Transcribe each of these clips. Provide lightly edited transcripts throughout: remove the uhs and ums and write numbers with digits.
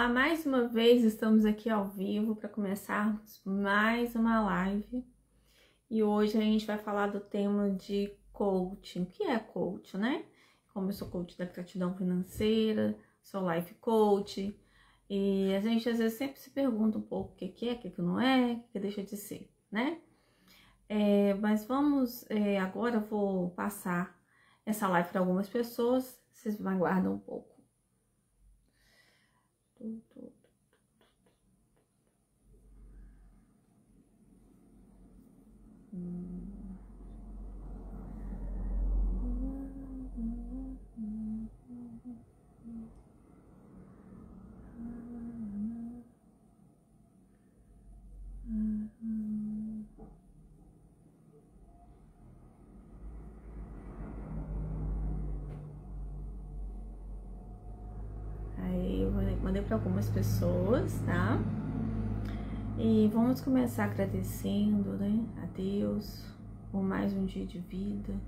Olá, mais uma vez estamos aqui ao vivo para começarmos mais uma live. E hoje a gente vai falar do tema de coaching. O que é coach, né? Como eu sou coach da gratidão financeira, sou life coach. E a gente às vezes sempre se pergunta um pouco o que é, o que não é, o que deixa de ser, né? Mas vamos, agora eu vou passar essa live para algumas pessoas. Vocês me aguardam um pouco. Aí eu mandei para algumas pessoas, tá? E vamos começar agradecendo, né, a Deus por mais um dia de vida,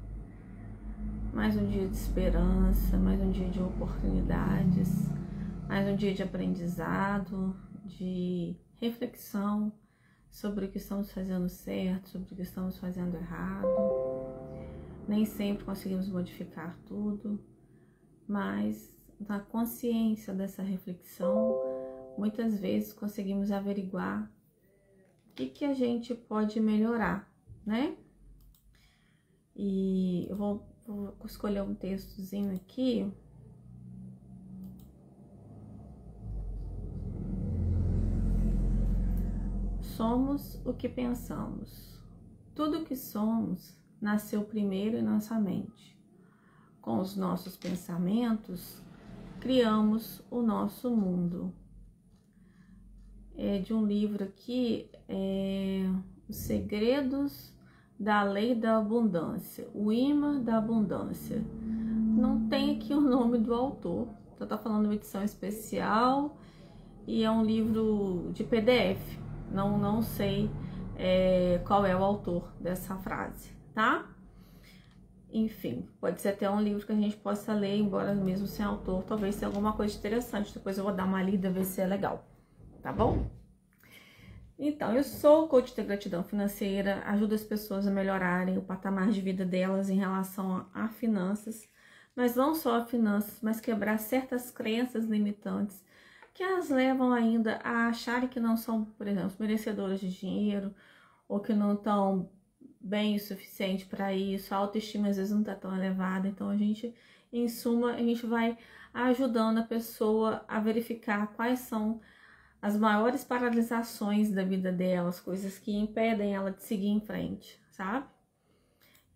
mais um dia de esperança, mais um dia de oportunidades, mais um dia de aprendizado, de reflexão sobre o que estamos fazendo certo, sobre o que estamos fazendo errado. Nem sempre conseguimos modificar tudo, mas na consciência dessa reflexão, muitas vezes conseguimos averiguar o que a gente pode melhorar, né? E eu vou escolher um textozinho aqui. Somos o que pensamos. Tudo o que somos nasceu primeiro em nossa mente. Com os nossos pensamentos, criamos o nosso mundo. É de um livro aqui, Os Segredos da Lei da Abundância, o imã da abundância. Não tem aqui o nome do autor, eu tô falando uma edição especial e é um livro de PDF, não sei qual é o autor dessa frase, tá? Enfim, pode ser até um livro que a gente possa ler, embora mesmo sem autor, talvez tenha alguma coisa interessante, depois eu vou dar uma lida, ver se é legal. Tá bom? Então, eu sou coach de gratidão financeira, ajudo as pessoas a melhorarem o patamar de vida delas em relação a finanças, mas não só a finanças, mas quebrar certas crenças limitantes que as levam ainda a acharem que não são, por exemplo, merecedoras de dinheiro ou que não estão bem o suficiente para isso, a autoestima às vezes não está tão elevada. Então, em suma, a gente vai ajudando a pessoa a verificar quais são as maiores paralisações da vida dela, as coisas que impedem ela de seguir em frente, sabe?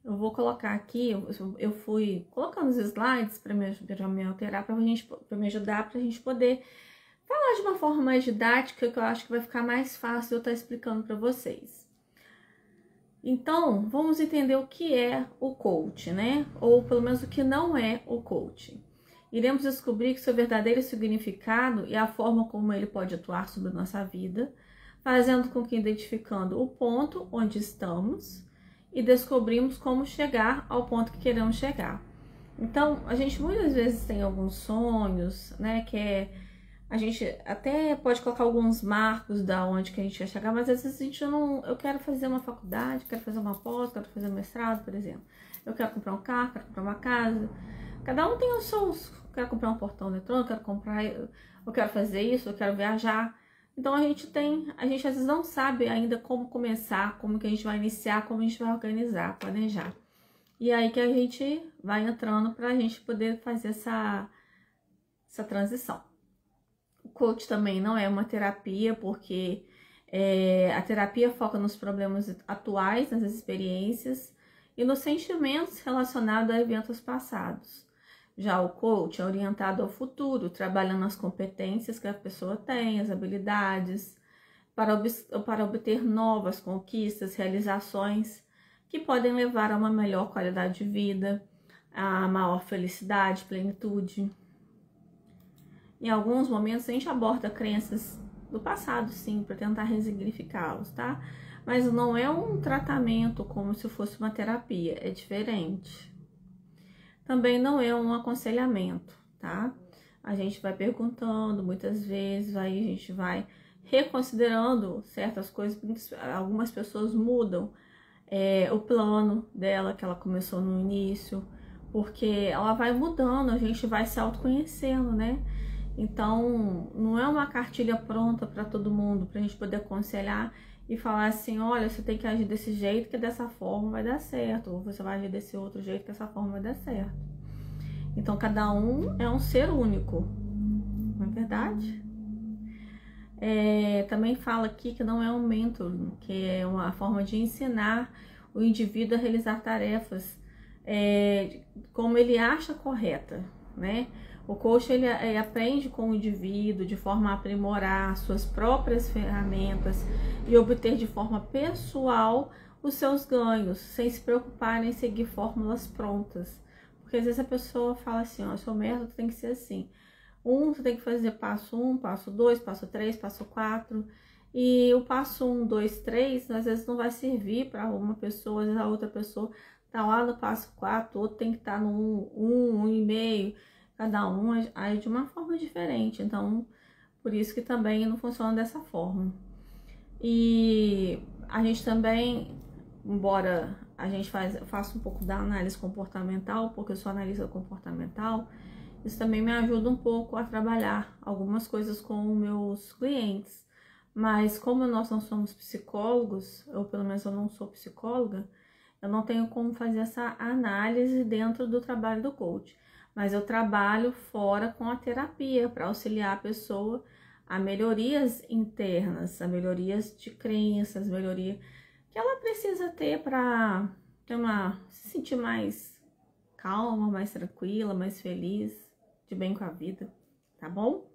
Eu vou colocar aqui, eu fui colocando os slides para me alterar, para me ajudar, para a gente poder falar de uma forma mais didática, que eu acho que vai ficar mais fácil eu estar explicando para vocês. Então, vamos entender o que é o coach, né? Ou pelo menos o que não é o coach. Iremos descobrir que seu verdadeiro significado e a forma como ele pode atuar sobre a nossa vida, fazendo com que identificando o ponto onde estamos e descobrimos como chegar ao ponto que queremos chegar. Então, a gente muitas vezes tem alguns sonhos, né, a gente até pode colocar alguns marcos da onde que a gente quer chegar, mas às vezes a gente eu quero fazer uma faculdade, quero fazer uma pós, quero fazer um mestrado, por exemplo. Eu quero comprar um carro, quero comprar uma casa. Cada um tem os seus, quero comprar um portão eletrônico, eu quero fazer isso, eu quero viajar. Então a gente às vezes não sabe ainda como começar, como que a gente vai iniciar, como a gente vai organizar, planejar. E aí que a gente vai entrando para a gente poder fazer essa transição. O coach também não é uma terapia, porque a terapia foca nos problemas atuais, nas experiências e nos sentimentos relacionados a eventos passados. Já o coach é orientado ao futuro, trabalhando nas competências que a pessoa tem, as habilidades, para obter novas conquistas, realizações que podem levar a uma melhor qualidade de vida, a maior felicidade, plenitude. Em alguns momentos a gente aborda crenças do passado, sim, para tentar resignificá-los, tá? Mas não é um tratamento como se fosse uma terapia, é diferente. Também não é um aconselhamento, tá? a gente vai perguntando muitas vezes, aí a gente vai reconsiderando certas coisas. Algumas pessoas mudam o plano dela que ela começou no início, porque ela vai mudando, a gente vai se autoconhecendo, né? Então, não é uma cartilha pronta para todo mundo, para a gente poder aconselhar e falar assim, olha, você tem que agir desse jeito, que dessa forma vai dar certo, ou você vai agir desse outro jeito, que dessa forma vai dar certo. Então, cada um é um ser único, não é verdade? Também fala aqui que não é um mentor, que é uma forma de ensinar o indivíduo a realizar tarefas como ele acha correta, né? O coach ele aprende com o indivíduo de forma a aprimorar suas próprias ferramentas e obter de forma pessoal os seus ganhos, sem se preocupar em seguir fórmulas prontas. Porque às vezes a pessoa fala assim, ó, seu método tem que ser assim. Você tem que fazer passo 1, passo 2, passo 3, passo 4. E o passo 1, 2, 3, às vezes não vai servir para uma pessoa, às vezes a outra pessoa tá lá no passo 4, o outro tem que estar no 1, 1,5. Cada um age de uma forma diferente, então por isso que também não funciona dessa forma. E a gente também, embora a gente faça um pouco da análise comportamental, porque eu sou analista comportamental, isso também me ajuda um pouco a trabalhar algumas coisas com meus clientes. Mas como nós não somos psicólogos, ou pelo menos eu não sou psicóloga, eu não tenho como fazer essa análise dentro do trabalho do coach. Mas eu trabalho fora com a terapia para auxiliar a pessoa a melhorias internas, a melhorias de crenças, melhoria que ela precisa ter para se sentir mais calma, mais tranquila, mais feliz, de bem com a vida, tá bom?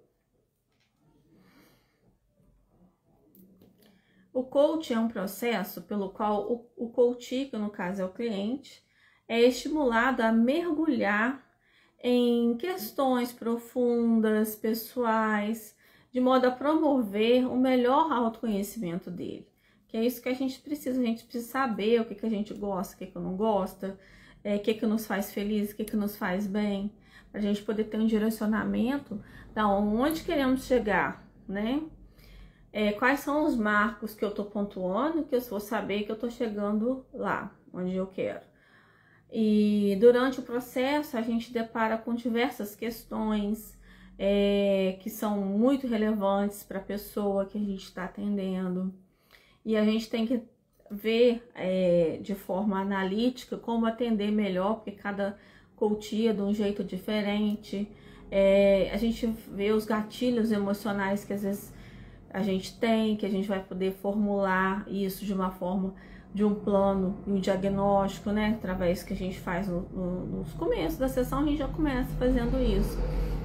O coaching é um processo pelo qual o coach, que no caso é o cliente, é estimulado a mergulhar em questões profundas, pessoais, de modo a promover o melhor autoconhecimento dele. Que é isso que a gente precisa saber o que a gente gosta, o que não gosta, o que nos faz feliz, o que nos faz bem, para a gente poder ter um direcionamento da onde queremos chegar, né? Quais são os marcos que eu tô pontuando, que eu vou saber que eu tô chegando lá, onde eu quero. E durante o processo a gente depara com diversas questões que são muito relevantes para a pessoa que a gente está atendendo. E a gente tem que ver de forma analítica como atender melhor, porque cada coach é de um jeito diferente. A gente vê os gatilhos emocionais que às vezes a gente tem, que a gente vai poder formular isso de uma forma, de um plano e um diagnóstico, né? Através que a gente faz nos começos da sessão, a gente já começa fazendo isso.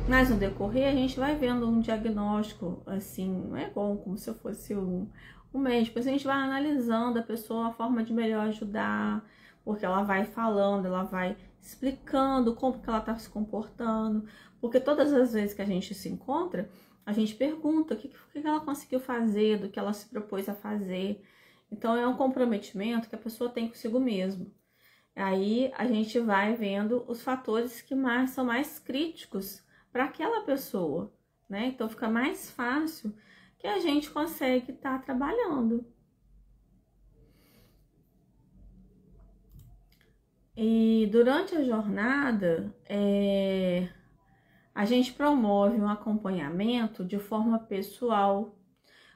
Mas no decorrer, a gente vai vendo um diagnóstico, assim, não é igual como se eu fosse um médico. A gente vai analisando a pessoa, a forma de melhor ajudar, porque ela vai falando, ela vai explicando como que ela está se comportando. Porque todas as vezes que a gente se encontra, a gente pergunta o que ela conseguiu fazer, do que ela se propôs a fazer. Então, é um comprometimento que a pessoa tem consigo mesmo. Aí, a gente vai vendo os fatores que são mais críticos para aquela pessoa, né? Então, fica mais fácil que a gente consegue estar trabalhando. E durante a jornada, a gente promove um acompanhamento de forma pessoal,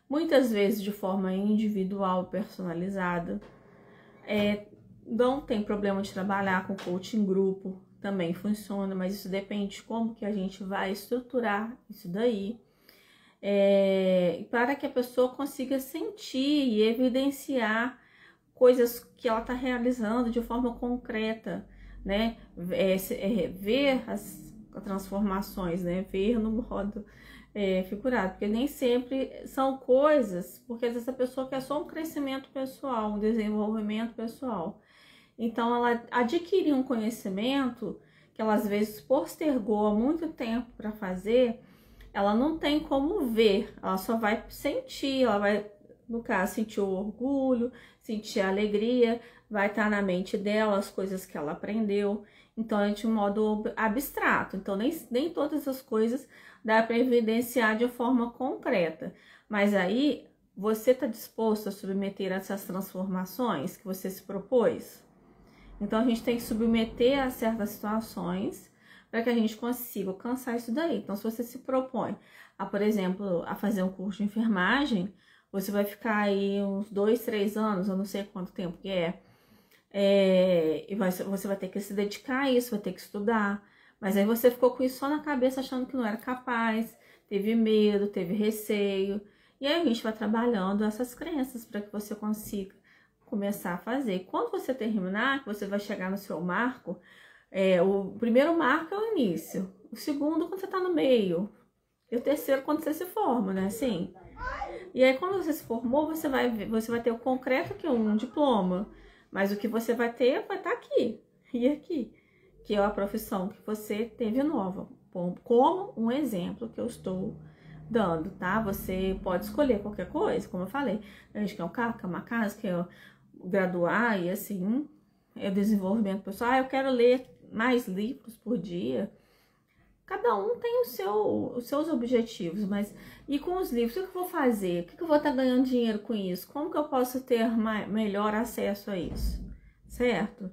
muitas vezes de forma individual, personalizada. Não tem problema de trabalhar com coaching grupo, também funciona, mas isso depende de como que a gente vai estruturar isso daí. Para que a pessoa consiga sentir e evidenciar coisas que ela está realizando de forma concreta, né? Ver as transformações, né? Ver no modo figurado, porque nem sempre são coisas, porque às vezes a pessoa quer só um crescimento pessoal, um desenvolvimento pessoal. Então, ela adquire um conhecimento que ela às vezes postergou há muito tempo para fazer, ela não tem como ver, ela só vai sentir, ela vai, no caso, sentir o orgulho, sentir a alegria, vai estar na mente dela as coisas que ela aprendeu. Então, é de um modo abstrato. Então, nem todas as coisas dá para evidenciar de forma concreta. Mas aí, você está disposto a submeter essas transformações que você se propôs? Então, a gente tem que submeter a certas situações para que a gente consiga alcançar isso daí. Então, se você se propõe a, por exemplo, a fazer um curso de enfermagem, você vai ficar aí uns 2, 3 anos, eu não sei quanto tempo que e você vai ter que se dedicar a isso, vai ter que estudar. Mas aí você ficou com isso só na cabeça, achando que não era capaz, teve medo, teve receio. E aí a gente vai trabalhando essas crenças para que você consiga começar a fazer. Quando você terminar, que você vai chegar no seu marco, o primeiro marco é o início, o segundo quando você está no meio, e o terceiro quando você se forma, né? Assim. E aí quando você se formou, você vai ter o concreto, que é um diploma, mas o que você vai ter vai estar aqui e aqui, que é a profissão que você teve nova, como um exemplo que eu estou dando, tá? Você pode escolher qualquer coisa, como eu falei, a gente quer um carro, quer uma casa, quer graduar e assim, desenvolvimento pessoal. Eu quero ler mais livros por dia. Cada um tem os seus objetivos, mas e com os livros, o que eu vou fazer? O que eu vou estar ganhando dinheiro com isso? Como que eu posso ter melhor acesso a isso? Certo?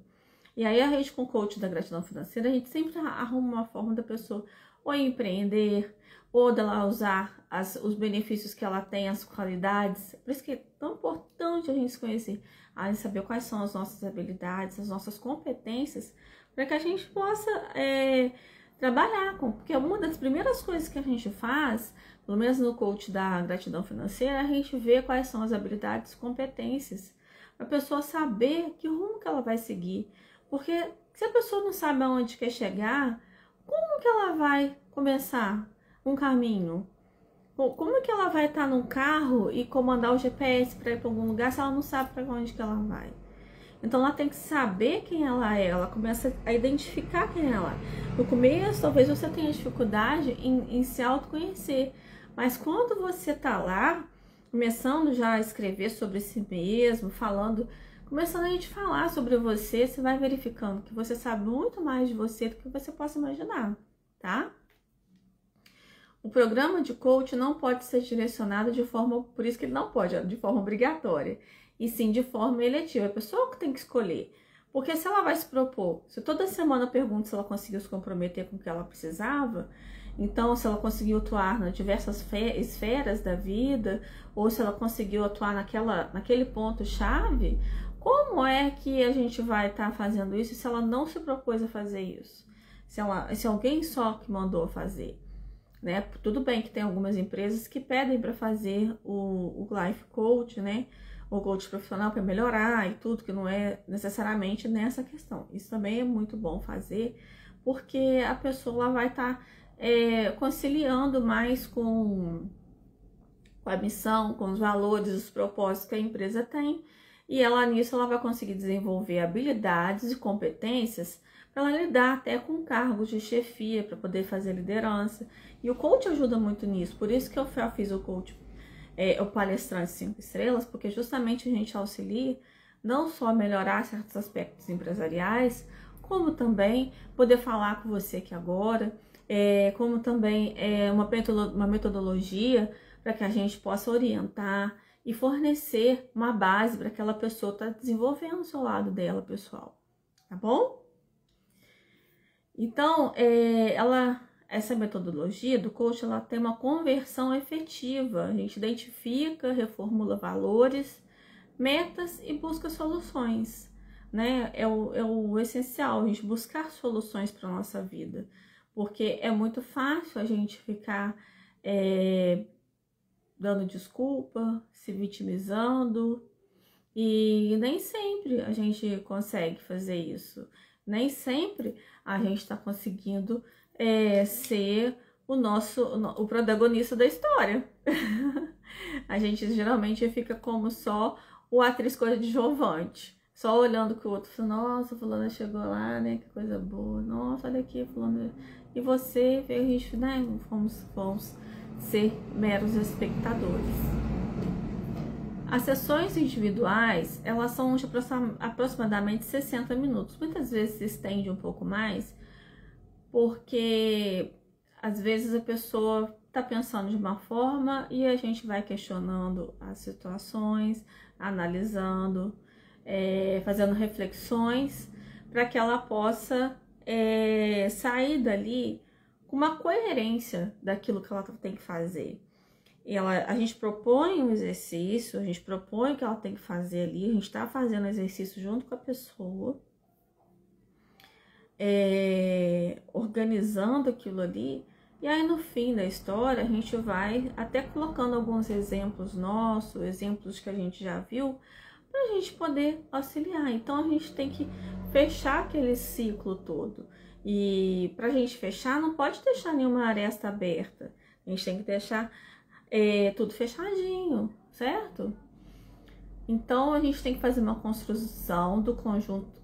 E aí a gente, com o coach da gratidão financeira, a gente sempre arruma uma forma da pessoa ou empreender, ou dela usar os benefícios que ela tem, as qualidades. Por isso que é tão importante a gente se conhecer, a gente saber quais são as nossas habilidades, as nossas competências, para que a gente possa trabalhar com. Porque uma das primeiras coisas que a gente faz, pelo menos no coach da gratidão financeira, é a gente ver quais são as habilidades e competências, para a pessoa saber que rumo que ela vai seguir. Porque se a pessoa não sabe aonde quer chegar, como que ela vai começar um caminho? Como que ela vai estar num carro e comandar o GPS para ir para algum lugar se ela não sabe para onde que ela vai? Então ela tem que saber quem ela começa a identificar quem ela é. No começo, talvez você tenha dificuldade em se autoconhecer, mas quando você tá lá, começando já a escrever sobre si mesmo, começando a gente falar sobre você vai verificando que você sabe muito mais de você do que você possa imaginar, tá? O programa de coach não pode ser direcionado por isso que ele não pode, de forma obrigatória, e sim de forma eletiva. A pessoa que tem que escolher. Porque se ela vai se propor, se toda semana eu pergunto se ela conseguiu se comprometer com o que ela precisava, então se ela conseguiu atuar nas diversas esferas da vida, ou se ela conseguiu atuar naquele ponto-chave, como é que a gente vai estar fazendo isso se ela não se propôs a fazer isso? Se alguém só que mandou fazer? Né? Tudo bem que tem algumas empresas que pedem para fazer o life coach, né? O coach profissional para melhorar e tudo, que não é necessariamente nessa questão. Isso também é muito bom fazer, porque a pessoa vai estar conciliando mais com a missão, com os valores, os propósitos que a empresa tem, e nisso ela vai conseguir desenvolver habilidades e competências para ela lidar até com cargos de chefia, para poder fazer liderança. E o coach ajuda muito nisso, por isso que eu fiz o coach, o palestrante 5 estrelas, porque justamente a gente auxilia não só a melhorar certos aspectos empresariais, como também poder falar com você aqui agora, como também uma metodologia para que a gente possa orientar e fornecer uma base para aquela pessoa estar desenvolvendo o seu lado dela, pessoal. Tá bom? Então, essa metodologia do coach, ela tem uma conversão efetiva. A gente identifica, reformula valores, metas e busca soluções, né? É o essencial, a gente buscar soluções para a nossa vida. Porque é muito fácil a gente ficar dando desculpa, se vitimizando, e nem sempre a gente consegue fazer isso. Nem sempre a gente está conseguindo ser o protagonista da história. A gente geralmente fica como só o atriz coadjuvante, só olhando que o outro fala, nossa, fulana chegou lá, né, que coisa boa, nossa, olha aqui, fulana. E você, a gente, né, vamos ser meros espectadores. As sessões individuais, elas são de aproximadamente 60 minutos. Muitas vezes se estende um pouco mais, porque às vezes a pessoa está pensando de uma forma e a gente vai questionando as situações, analisando, fazendo reflexões para que ela possa sair dali com uma coerência daquilo que ela tem que fazer. A gente propõe um exercício, a gente propõe o que ela tem que fazer ali, a gente está fazendo o exercício junto com a pessoa, organizando aquilo ali, e aí no fim da história a gente vai até colocando alguns exemplos nossos, exemplos que a gente já viu, para a gente poder auxiliar. Então a gente tem que fechar aquele ciclo todo, e para a gente fechar não pode deixar nenhuma aresta aberta, a gente tem que deixar tudo fechadinho, certo? Então a gente tem que fazer uma construção do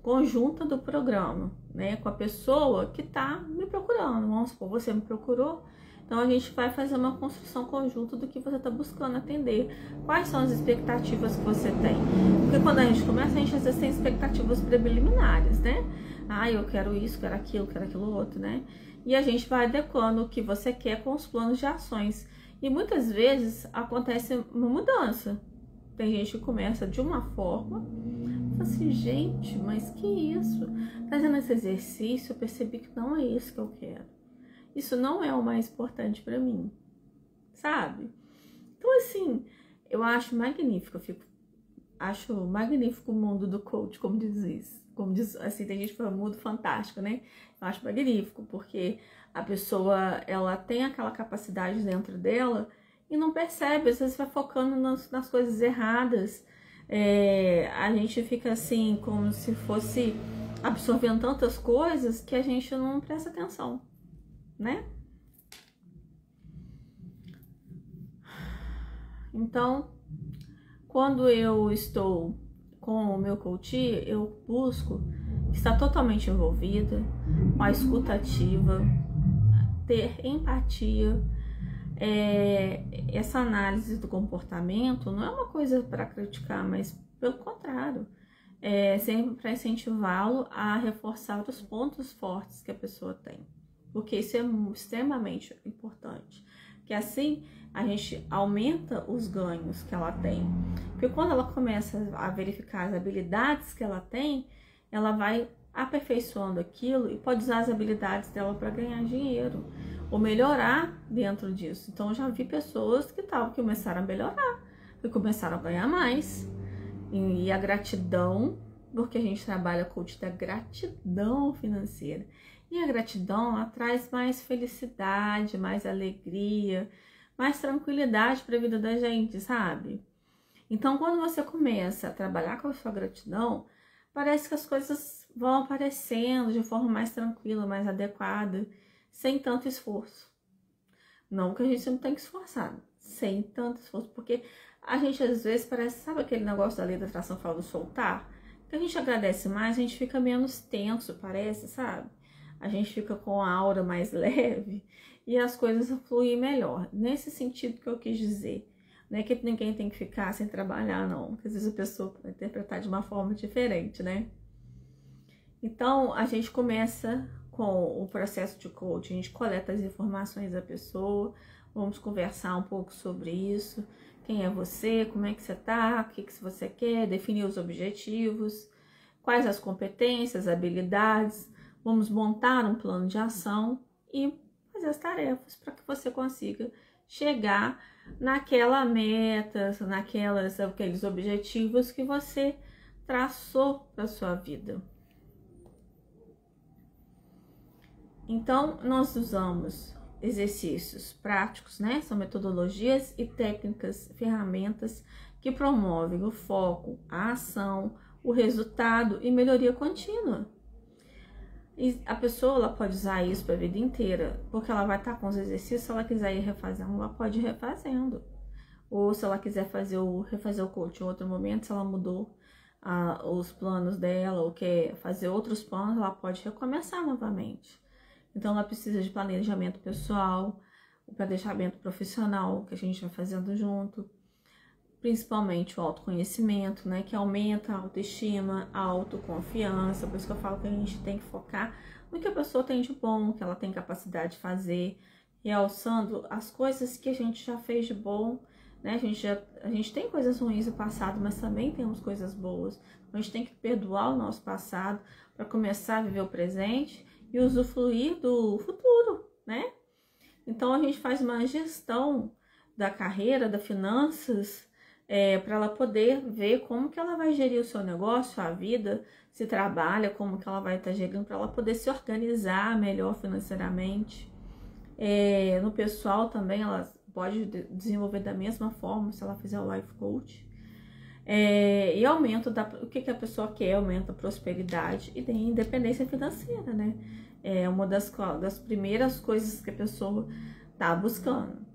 conjunta do programa, né? Com a pessoa que tá me procurando. Vamos supor, você me procurou, então a gente vai fazer uma construção conjunta do que você está buscando atender. Quais são as expectativas que você tem? Porque quando a gente começa, a gente às vezes tem expectativas preliminares, né? Ah, eu quero isso, quero aquilo outro, né? E a gente vai adequando o que você quer com os planos de ações. E muitas vezes acontece uma mudança. Tem gente que começa de uma forma, fala assim, gente, mas que isso? Fazendo esse exercício, eu percebi que não é isso que eu quero. Isso não é o mais importante para mim, sabe? Então, assim, eu acho magnífico, acho magnífico o mundo do coach, como diz, assim, tem gente que fala mundo fantástico, né? Eu acho magnífico, porque a pessoa, ela tem aquela capacidade dentro dela e não percebe, às vezes vai focando nas coisas erradas. A gente fica assim, como se fosse absorvendo tantas coisas que a gente não presta atenção, né? Então, quando eu estou com o meu coach, eu busco estar totalmente envolvida, com a escuta ativa, ter empatia. Essa análise do comportamento não é uma coisa para criticar, mas pelo contrário, sempre para incentivá-lo a reforçar os pontos fortes que a pessoa tem, porque isso é extremamente importante, que assim a gente aumenta os ganhos que ela tem, porque quando ela começa a verificar as habilidades que ela tem, ela vai aperfeiçoando aquilo e pode usar as habilidades dela para ganhar dinheiro ou melhorar dentro disso. Então eu já vi pessoas que começaram a melhorar, que começaram a ganhar mais. E a gratidão, porque a gente trabalha coach da gratidão financeira. E a gratidão, ela traz mais felicidade, mais alegria, mais tranquilidade para a vida da gente, sabe? Então quando você começa a trabalhar com a sua gratidão, parece que as coisas vão aparecendo de forma mais tranquila, mais adequada, sem tanto esforço. Não que a gente não tenha que esforçar, sem tanto esforço, porque a gente às vezes parece, sabe aquele negócio da lei da atração que fala do soltar? Que a gente agradece mais, a gente fica menos tenso, parece, sabe? A gente fica com a aura mais leve e as coisas fluem melhor. Nesse sentido que eu quis dizer. Não é que ninguém tem que ficar sem trabalhar, não. Porque às vezes a pessoa vai interpretar de uma forma diferente, né? Então, a gente começa com o processo de coaching, a gente coleta as informações da pessoa, vamos conversar um pouco sobre isso, quem é você, como é que você tá, o que você quer, definir os objetivos, quais as competências, habilidades, vamos montar um plano de ação e fazer as tarefas para que você consiga chegar naquela meta, aqueles objetivos que você traçou para sua vida. Então, nós usamos exercícios práticos, né? São metodologias e técnicas, ferramentas que promovem o foco, a ação, o resultado e melhoria contínua. E a pessoa, ela pode usar isso para a vida inteira, porque ela vai estar com os exercícios, se ela quiser ir refazendo, ela pode ir refazendo. Ou se ela quiser refazer o coaching em outro momento, se ela mudou os planos dela ou quer fazer outros planos, ela pode recomeçar novamente. Então, ela precisa de planejamento pessoal, o planejamento profissional, que a gente vai fazendo junto. principalmente o autoconhecimento, né? Que aumenta a autoestima, a autoconfiança. Por isso que eu falo que a gente tem que focar no que a pessoa tem de bom, que ela tem capacidade de fazer, realçando as coisas que a gente já fez de bom, né? A gente tem coisas ruins do passado, mas também temos coisas boas. A gente tem que perdoar o nosso passado para começar a viver o presente e usufruir do futuro, né? Então a gente faz uma gestão da carreira, das finanças, para ela poder ver como que ela vai gerir o seu negócio, a vida, se trabalha, como que ela vai estar gerindo, para ela poder se organizar melhor financeiramente. No pessoal também, ela pode desenvolver da mesma forma, se ela fizer o life coach. E aumento o que a pessoa quer, aumenta a prosperidade e tem independência financeira, né? É uma das primeiras coisas que a pessoa tá buscando.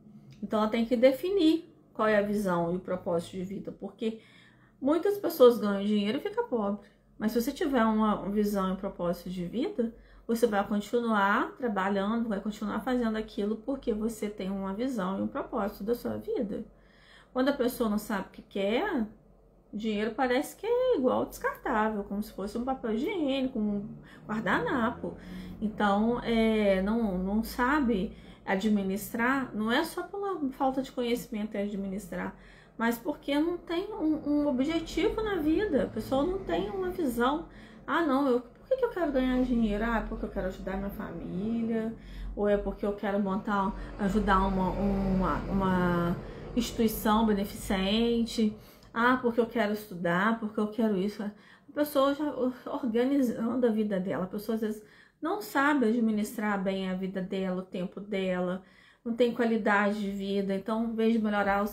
Então ela tem que definir qual é a visão e o propósito de vida, porque muitas pessoas ganham dinheiro e ficam pobres. Mas se você tiver uma visão e um propósito de vida, você vai continuar trabalhando, vai continuar fazendo aquilo porque você tem uma visão e um propósito da sua vida. Quando a pessoa não sabe o que quer, o dinheiro parece que é igual descartável, como se fosse um papel higiênico, um guardanapo. Então, não sabe administrar, não é só pela falta de conhecimento administrar, mas porque não tem um objetivo na vida. A pessoa não tem uma visão. Não, por que eu quero ganhar dinheiro? Porque eu quero ajudar minha família, ou é porque eu quero ajudar uma instituição beneficente, porque eu quero estudar, porque eu quero isso. A pessoa já organizando a vida dela, a pessoa às vezes não sabe administrar bem a vida dela, o tempo dela, não tem qualidade de vida. Então, em vez de melhorar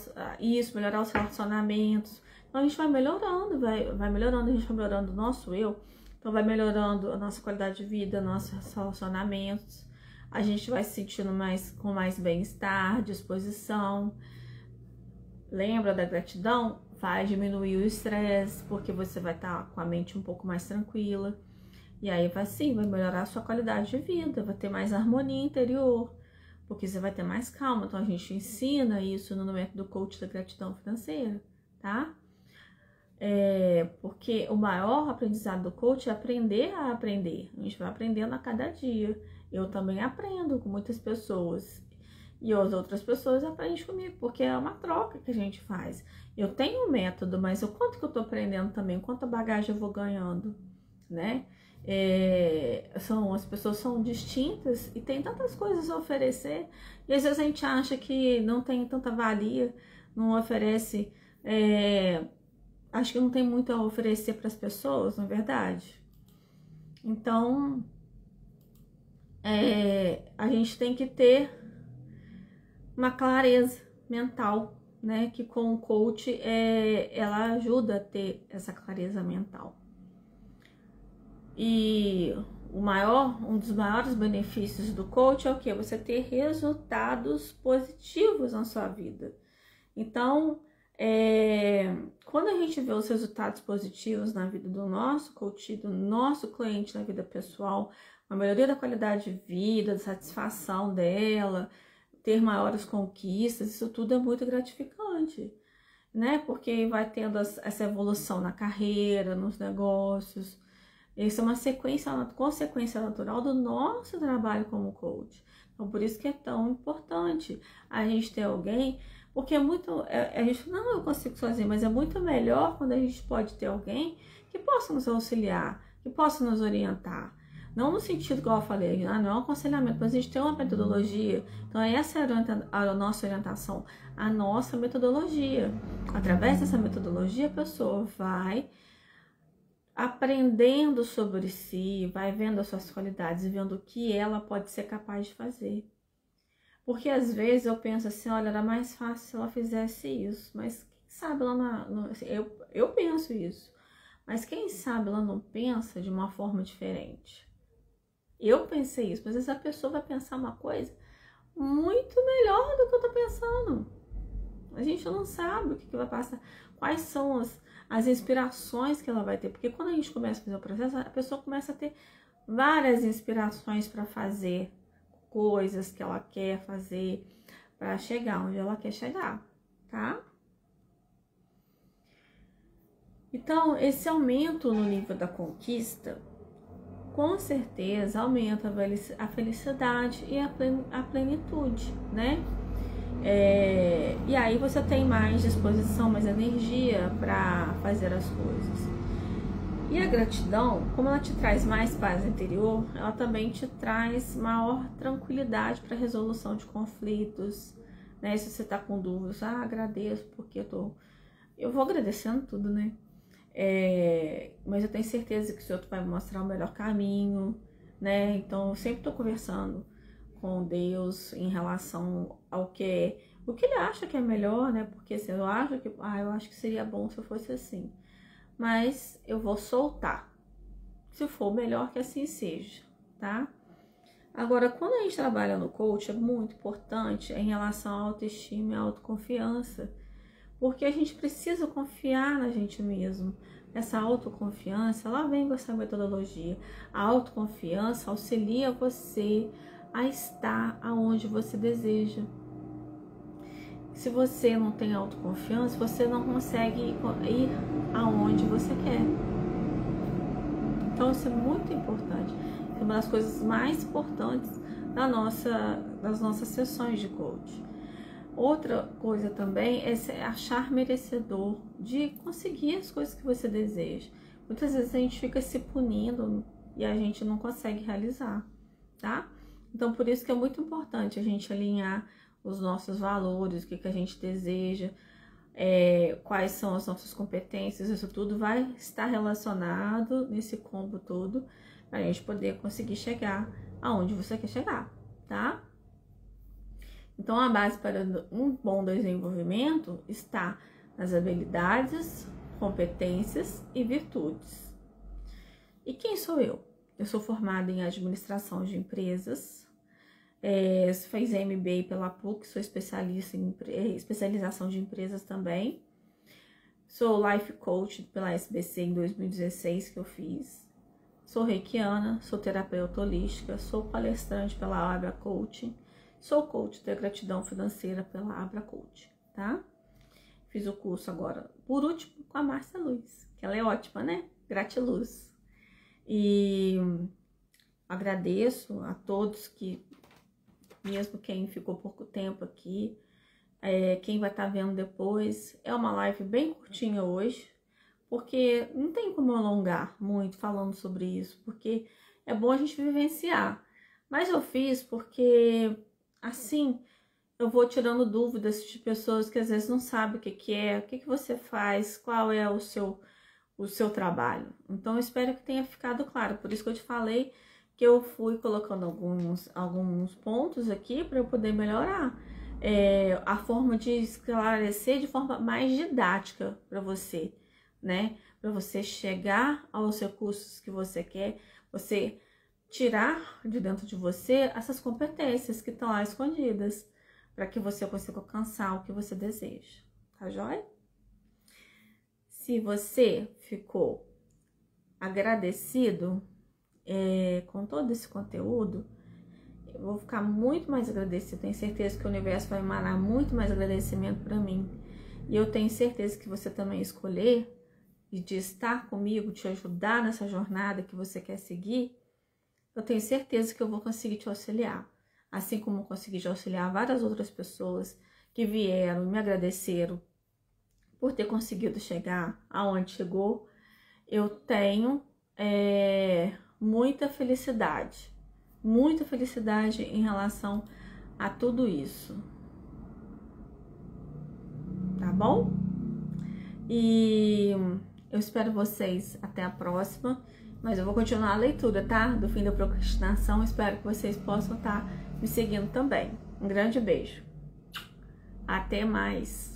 melhorar os relacionamentos, então a gente vai melhorando, vai melhorando, a gente vai melhorando o nosso eu, então vai melhorando a nossa qualidade de vida, nossos relacionamentos, a gente vai se sentindo com mais bem-estar, disposição. Lembra da gratidão? Vai diminuir o estresse, porque você vai estar com a mente um pouco mais tranquila. E aí vai melhorar a sua qualidade de vida, vai ter mais harmonia interior, porque você vai ter mais calma. Então a gente ensina isso no método coach da gratidão financeira, tá? Porque o maior aprendizado do coach é aprender a aprender. A gente vai aprendendo a cada dia. Eu também aprendo com muitas pessoas. E as outras pessoas aprendem comigo, porque é uma troca que a gente faz. Eu tenho um método, mas o quanto que eu tô aprendendo também, quanta bagagem eu vou ganhando, né? As pessoas são distintas e tem tantas coisas a oferecer, e às vezes a gente acha que não tem tanta valia, não oferece, acho que não tem muito a oferecer para as pessoas, não é verdade? Então, a gente tem que ter uma clareza mental, né? Que com o coach ela ajuda a ter essa clareza mental. E um dos maiores benefícios do coach é o quê? Você ter resultados positivos na sua vida. Então, quando a gente vê os resultados positivos na vida do nosso coach, do nosso cliente, na vida pessoal, a melhoria da qualidade de vida, da satisfação dela, ter maiores conquistas, isso tudo é muito gratificante, né? Porque vai tendo essa evolução na carreira, nos negócios. Isso é uma consequência natural do nosso trabalho como coach. Então, por isso que é tão importante a gente ter alguém, porque a gente não, eu consigo sozinho, mas é muito melhor quando a gente pode ter alguém que possa nos auxiliar, que possa nos orientar. Não no sentido que eu falei, não é um aconselhamento, mas a gente tem uma metodologia. Então, essa é a nossa orientação, a nossa metodologia. Através dessa metodologia, a pessoa vai aprendendo sobre si, vai vendo as suas qualidades e vendo o que ela pode ser capaz de fazer. Porque às vezes eu penso assim, olha, era mais fácil se ela fizesse isso, mas quem sabe ela eu penso isso, mas quem sabe ela não pensa de uma forma diferente. Eu pensei isso, mas essa pessoa vai pensar uma coisa muito melhor do que eu tô pensando. A gente não sabe o que vai passar, quais são as inspirações que ela vai ter. Porque quando a gente começa a fazer o processo, a pessoa começa a ter várias inspirações para fazer coisas que ela quer fazer, para chegar onde ela quer chegar, tá? Então, esse aumento no nível da conquista, com certeza, aumenta a felicidade e a plenitude, né? E aí você tem mais disposição, mais energia para fazer as coisas. E a gratidão, como ela te traz mais paz interior, ela também te traz maior tranquilidade para a resolução de conflitos, né? Se você está com dúvidas, agradeço porque eu vou agradecendo tudo, né? Mas eu tenho certeza que o Senhor vai me mostrar o melhor caminho, né? Então eu sempre estou conversando com Deus em relação ao que ele acha que é melhor, né? Porque assim, eu acho que seria bom se eu fosse assim. Mas eu vou soltar, se for melhor que assim seja, tá? Agora, quando a gente trabalha no coach, é muito importante em relação à autoestima e à autoconfiança, porque a gente precisa confiar na gente mesmo. Essa autoconfiança, ela vem com essa metodologia. A autoconfiança auxilia você a estar aonde você deseja. Se você não tem autoconfiança, você não consegue ir aonde você quer. Então isso é muito importante. É uma das coisas mais importantes das nossas sessões de coach. Outra coisa também é se achar merecedor de conseguir as coisas que você deseja. Muitas vezes a gente fica se punindo e a gente não consegue realizar, tá? Então por isso que é muito importante a gente alinhar os nossos valores, o que a gente deseja, quais são as nossas competências, isso tudo vai estar relacionado nesse combo todo para a gente poder conseguir chegar aonde você quer chegar, tá? Então a base para um bom desenvolvimento está nas habilidades, competências e virtudes. E quem sou eu? Eu sou formada em administração de empresas, fiz MBA pela PUC, sou especialista em especialização de empresas também. Sou Life Coach pela SBC em 2016 que eu fiz. Sou reikiana, sou terapeuta holística, sou palestrante pela Abra Coaching, sou coach da gratidão financeira pela Abra Coaching, tá? Fiz o curso agora, por último, com a Márcia Luz, que ela é ótima, né? Gratiluz. E agradeço a todos que, mesmo quem ficou pouco tempo aqui, quem vai estar vendo depois, é uma live bem curtinha hoje, porque não tem como alongar muito falando sobre isso, porque é bom a gente vivenciar. Mas eu fiz porque, assim, eu vou tirando dúvidas de pessoas que às vezes não sabem o que é, o que você faz, qual é o seu trabalho. Então eu espero que tenha ficado claro, por isso que eu te falei que eu fui colocando alguns pontos aqui para eu poder melhorar a forma de esclarecer de forma mais didática para você, né? Para você chegar aos recursos que você quer, você tirar de dentro de você essas competências que estão lá escondidas, para que você consiga alcançar o que você deseja, tá joia? Se você ficou agradecido com todo esse conteúdo, eu vou ficar muito mais agradecido. Tenho certeza que o universo vai emanar muito mais agradecimento para mim. E eu tenho certeza que você também escolher e de estar comigo, te ajudar nessa jornada que você quer seguir, eu tenho certeza que eu vou conseguir te auxiliar. Assim como eu consegui te auxiliar várias outras pessoas que vieram e me agradeceram por ter conseguido chegar aonde chegou, eu tenho muita felicidade em relação a tudo isso, tá bom? E eu espero vocês até a próxima, mas eu vou continuar a leitura, tá? Do Fim da Procrastinação, espero que vocês possam estar me seguindo também. Um grande beijo, até mais!